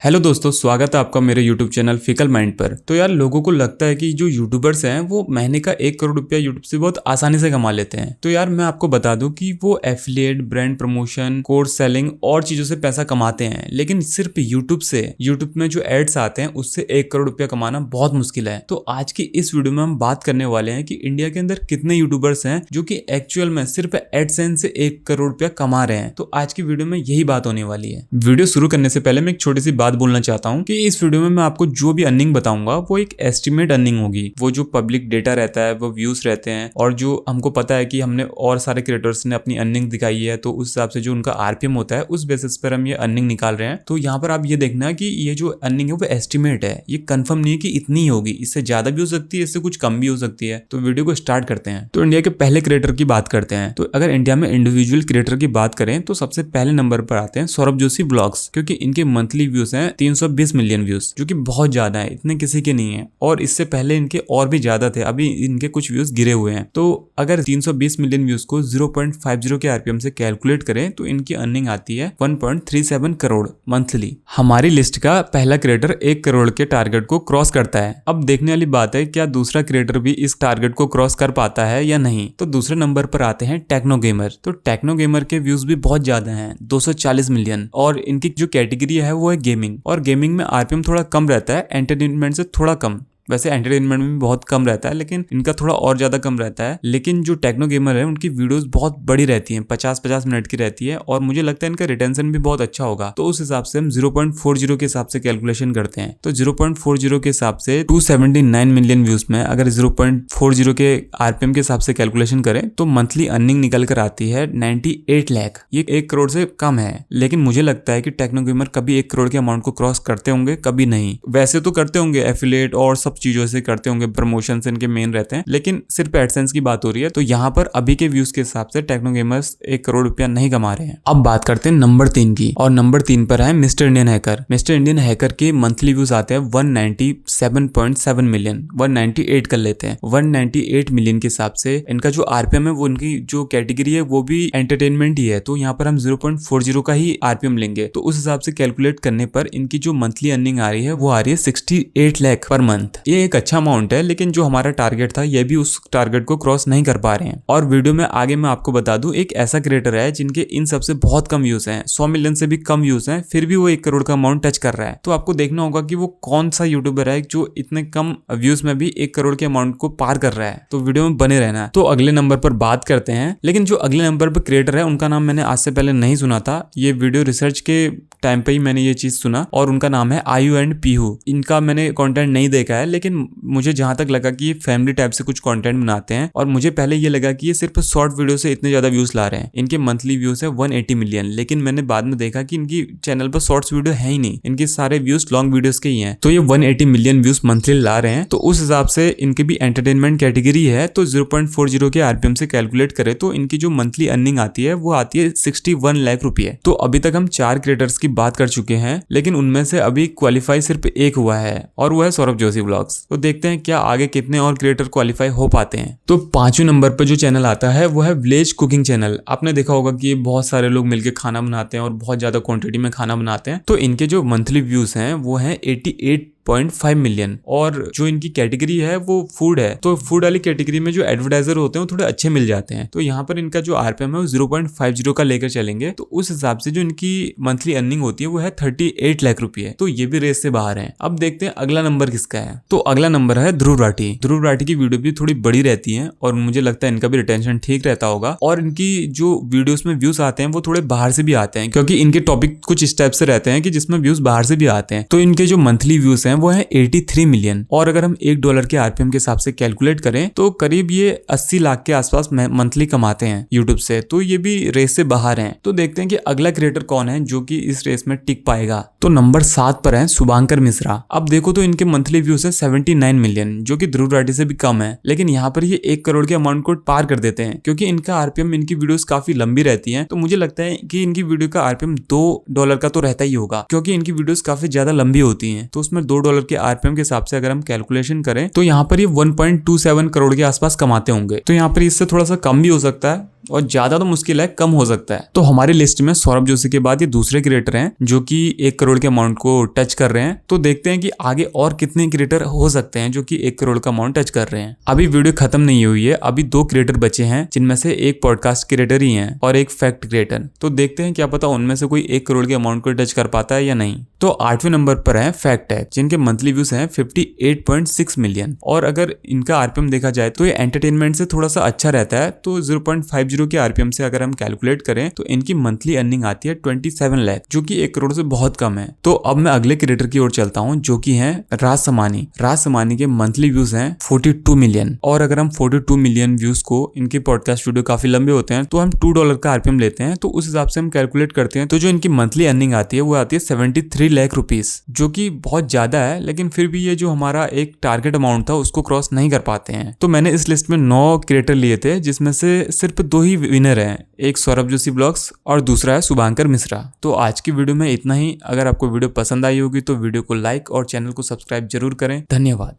Hello दोस्तों, स्वागत है आपका मेरे यूट्यूब चैनल फिकल माइंड पर। तो यार, लोगों को लगता है कि जो यूट्यूबर्स हैं वो महीने का 1 करोड़ रुपया यूट्यूब से बहुत आसानी से कमा लेते हैं। तो यार, मैं आपको बता दूं कि वो affiliate, brand promotion, course selling और चीजों से पैसा कमाते हैं, लेकिन सिर्फ यूट्यूब से, यूट्यूब में जो एड्स आते हैं उससे 1 करोड़ रुपया कमाना बहुत मुश्किल है। तो आज की इस वीडियो में हम बात करने वाले हैं कि इंडिया के अंदर कितने यूट्यूबर्स हैं जो कि एक्चुअल में सिर्फ एडसेंस से 1 करोड़ रुपया कमा रहे हैं। तो आज की वीडियो में यही बात होने वाली है। वीडियो शुरू करने से पहले मैं एक छोटी सी बात बोलना चाहता हूं कि इस वीडियो में मैं आपको जो भी अर्निंग बताऊंगा वो एक एस्टिमेट अर्निंग होगी। वो जो पब्लिक डेटा रहता है, वो व्यूज रहते हैं और जो हमको पता है कि हमने और सारे क्रिएटर्स ने अपनी अर्निंग दिखाई है, तो उस हिसाब से जो उनका आरपीएम होता है उस बेसिस पर हम ये अर्निंग निकाल रहे हैं। तो यहाँ पर आप ये देखना कि ये जो अर्निंग है वो एस्टिमेट है, ये कंफर्म नहीं है कि इतनी ही होगी, इससे ज्यादा भी हो सकती है, इससे कुछ कम भी हो सकती है। तो वीडियो को स्टार्ट करते हैं। तो इंडिया के पहले क्रिएटर की बात करते हैं। तो अगर इंडिया में इंडिविजुअल क्रिएटर की बात करें तो सबसे पहले नंबर पर आते हैं सौरभ जोशी ब्लॉग्स, क्योंकि इनके मंथली व्यूज हैं 320 मिलियन व्यूज, जो कि बहुत ज्यादा है, इतने किसी के नहीं है। और इससे पहले इनके और भी ज्यादा थे, अभी इनके कुछ व्यूज गिरे हुए हैं। तो अगर 320 मिलियन व्यूज को 0.50 के आरपीएम से कैलकुलेट करें तो इनकी अर्निंग आती है 1.37 करोड़ मंथली। हमारी लिस्ट का पहला क्रिएटर 1 करोड़ के टारगेट को क्रॉस करता है। अब देखने वाली बात है क्या दूसरा क्रिएटर भी इस टारगेट को क्रॉस कर पाता है या नहीं। तो दूसरे नंबर पर आते हैं टेक्नो गेमर। तो टेक्नो गेमर के व्यूज भी बहुत ज्यादा हैं, 240 मिलियन, और इनकी जो कैटेगरी है वो है गेमिंग। और गेमिंग में आरपीएम थोड़ा कम रहता है, एंटरटेनमेंट से थोड़ा कम। वैसे एंटरटेनमेंट में भी बहुत कम रहता है, लेकिन इनका थोड़ा और ज्यादा कम रहता है। लेकिन जो टेक्नो गेमर है उनकी वीडियोस बहुत बड़ी रहती हैं, 50-50 मिनट की रहती है, और मुझे लगता है इनका रिटेंशन भी बहुत अच्छा होगा। तो उस हिसाब से हम 0.40 के हिसाब से कैलकुलेशन करते हैं। तो 0.40 के हिसाब से 279 मिलियन व्यूज में अगर 0.40 के आरपीएम के हिसाब से कैलकुलेशन करें तो मंथली अर्निंग निकल कर आती है 98 लाख। ये 1 करोड़ से कम है, लेकिन मुझे लगता है कि टेक्नो गेमर कभी 1 करोड़ के अमाउंट को क्रॉस करते होंगे, कभी नहीं। वैसे तो करते होंगे, एफिलिएट और सब चीजों से करते होंगे, प्रमोशन इनके मेन रहते हैं, लेकिन सिर्फ एडसेंस की बात हो रही है। तो यहाँ पर अभी के व्यूज के हिसाब से टेक्नो गेमर्स 1 करोड़ रुपया नहीं कमा रहे हैं। अब बात करते हैं नंबर 3 की, और नंबर 3 पर है mister Indian hacker. Mister Indian hacker के मंथली व्यूज आते हैं 197.7 मिलियन, 198 कर लेते हैं। 198 मिलियन के हिसाब से इनका जो आरपीएम है वो, इनकी जो कैटेगरी है वो भी एंटरटेनमेंट ही है, तो यहाँ पर हम 0.40 का ही आरपीएम लेंगे। तो उस हिसाब से कैलकुलेट करने पर इनकी जो मंथली अर्निंग आ रही है वो आ रही है 68 लाख पर मंथ। ये एक अच्छा अमाउंट है, लेकिन जो हमारा टारगेट था ये भी उस टारगेट को क्रॉस नहीं कर पा रहे हैं। और वीडियो में आगे मैं आपको बता दूं, एक ऐसा क्रिएटर है जिनके इन सबसे बहुत कम व्यूज हैं, 100 मिलियन से भी कम व्यूज हैं, फिर भी वो 1 करोड़ का अमाउंट टच कर रहा है। तो आपको देखना होगा कि वो कौन सा यूट्यूबर है जो इतने कम व्यूज में भी 1 करोड़ के अमाउंट को पार कर रहा है। तो वीडियो में बने रहना। तो अगले नंबर पर बात करते हैं, लेकिन जो अगले नंबर पर क्रिएटर है उनका नाम मैंने आज से पहले नहीं सुना था। ये वीडियो रिसर्च के टाइम पे ही मैंने ये चीज सुना, और उनका नाम है आयु एंड पीहू। इनका मैंने कंटेंट नहीं देखा है, लेकिन मुझे जहां तक लगा कि ये फैमिली टाइप से कुछ कंटेंट बनाते हैं, और मुझे पहले ये लगा कि ये सिर्फ शॉर्ट वीडियो से इतने ज्यादा व्यूज ला रहे हैं। इनके मंथली व्यूज है 180 मिलियन, लेकिन मैंने बाद में देखा कि इनकी चैनल पर शॉर्ट्स वीडियो है ही नहीं, इनके सारे व्यूज लॉन्ग वीडियोस के ही हैं। तो ये 180 मिलियन व्यूज मंथली ला रहे हैं। तो उस हिसाब से इनकी भी एंटरटेनमेंट कैटेगरी है, तो 0.40 के आरपीएम से कैलकुलेट करें तो इनकी जो मंथली अर्निंग आती है वो आती है 61 लाख रुपये। तो अभी तक हम 4 क्रिएटर्स की बात कर चुके हैं, लेकिन उनमें से अभी क्वालिफाई सिर्फ एक हुआ है, और वो है सौरभ जोशी ब्लॉग्स। तो देखते हैं क्या आगे कितने और क्रिएटर क्वालिफाई हो पाते हैं। तो 5वें नंबर पर जो चैनल आता है वो है विलेज कुकिंग चैनल। आपने देखा होगा कि बहुत सारे लोग मिलकर खाना बनाते हैं और बहुत ज्यादा क्वांटिटी में खाना बनाते हैं। तो इनके जो मंथली व्यूज हैं वो हैं 88.5 मिलियन, और जो इनकी कैटेगरी है वो फूड है। तो फूड वाली कैटेगरी में जो एडवर्टाइजर होते हैं वो थोड़े अच्छे मिल जाते हैं। तो यहाँ पर इनका जो आरपीएम है वो 0.50 का लेकर चलेंगे। तो उस हिसाब से जो इनकी मंथली अर्निंग होती है वो है 38 लाख रुपये। तो ये भी रेस से बाहर है। अब देखते हैं अगला नंबर किसका है। तो अगला नंबर है ध्रुव राठी। ध्रुव राठी की वीडियो भी थोड़ी बड़ी रहती है, और मुझे लगता है इनका भी रिटेंशन ठीक रहता होगा, और इनकी जो वीडियोस में व्यूज आते हैं वो थोड़े बाहर से भी आते हैं, क्योंकि इनके टॉपिक कुछ इस टाइप से रहते हैं कि जिसमें व्यूज बाहर से भी आते हैं। तो इनके जो मंथली व्यूज हैं वो है 83 मिलियन, और अगर हम $1 के आरपीएम के हिसाब से कैलकुलेट करें तो करीब ये 80 लाख के आसपास मंथली कमाते हैं यूट्यूब से। तो ये भी रेस से बाहर हैं। तो देखते हैं कि अगला क्रिएटर कौन है जो कि इस रेस में टिक पाएगा। तो नंबर 7 पर है शुभांकर मिश्रा। अब देखो तो इनके मंथली व्यूज है 79 मिलियन, जो कि ध्रुव राठी से भी कम है, लेकिन यहाँ पर ये 1 करोड़ के अमाउंट को पार कर देते हैं, क्योंकि इनका आरपीएम, इनकी वीडियोस काफी लंबी रहती हैं। तो मुझे लगता है कि इनकी वीडियो का आरपीएम $2 का तो रहता ही होगा, क्योंकि इनकी वीडियोस काफी ज्यादा लंबी होती हैं। तो उसमें $2 के आरपीएम के हिसाब से अगर हम कैलकुलेशन करें तो यहाँ पर ये 1.27 करोड़ के आसपास कमाते होंगे। तो यहाँ पर इससे थोड़ा सा कम भी हो सकता है, और ज्यादा तो मुश्किल है, कम हो सकता है। तो हमारी लिस्ट में सौरभ जोशी के बाद ये दूसरे क्रिएटर हैं जो कि 1 करोड़ के अमाउंट को टच कर रहे हैं। तो देखते हैं कि आगे और कितने क्रिएटर हो सकते हैं जो कि 1 करोड़ का अमाउंट टच कर रहे हैं। अभी वीडियो खत्म नहीं हुई है, अभी 2 क्रिएटर बचे हैं जिनमें से एक पॉडकास्ट क्रिएटर ही है और एक फैक्ट क्रिएटर। तो देखते हैं क्या पता उनमें से कोई 1 करोड़ के अमाउंट को टच कर पाता है या नहीं। तो 8वें नंबर पर है फैक्ट टैग, जिनके मंथली व्यूज हैं 58.6 मिलियन। और अगर इनका आरपीएम देखा जाए तो ये एंटरटेनमेंट से थोड़ा सा अच्छा रहता है। तो 0.50 के आरपीएम से अगर हम कैलकुलेट करें तो इनकी मंथली अर्निंग आती है 27 लाख, जो कि 1 करोड़ से बहुत कम है। तो अब मैं अगले क्रिएटर की ओर चलता हूँ जो कि है राज समानी। राज समानी के मंथली व्यूज हैं 42 मिलियन। और अगर हम 42 मिलियन व्यूज को, इनके पॉडकास्ट वीडियो काफी लंबे होते हैं, तो हम $2 का आरपीएम लेते हैं, तो उस हिसाब से हम कैलकुलेट करते हैं। तो जो इनकी मंथली अर्निंग आती है वो आती है 73 लाख रुपीज, जो कि बहुत ज्यादा है। लेकिन फिर भी ये जो हमारा एक टारगेट अमाउंट था उसको क्रॉस नहीं कर पाते हैं। तो मैंने इस लिस्ट में 9 क्रिएटर लिए थे, जिसमें से सिर्फ 2 ही विनर हैं, एक सौरभ जोशी ब्लॉग्स और दूसरा है शुभांकर मिश्रा। तो आज की वीडियो में इतना ही। अगर आपको वीडियो पसंद आई होगी तो वीडियो को लाइक और चैनल को सब्सक्राइब जरूर करें। धन्यवाद।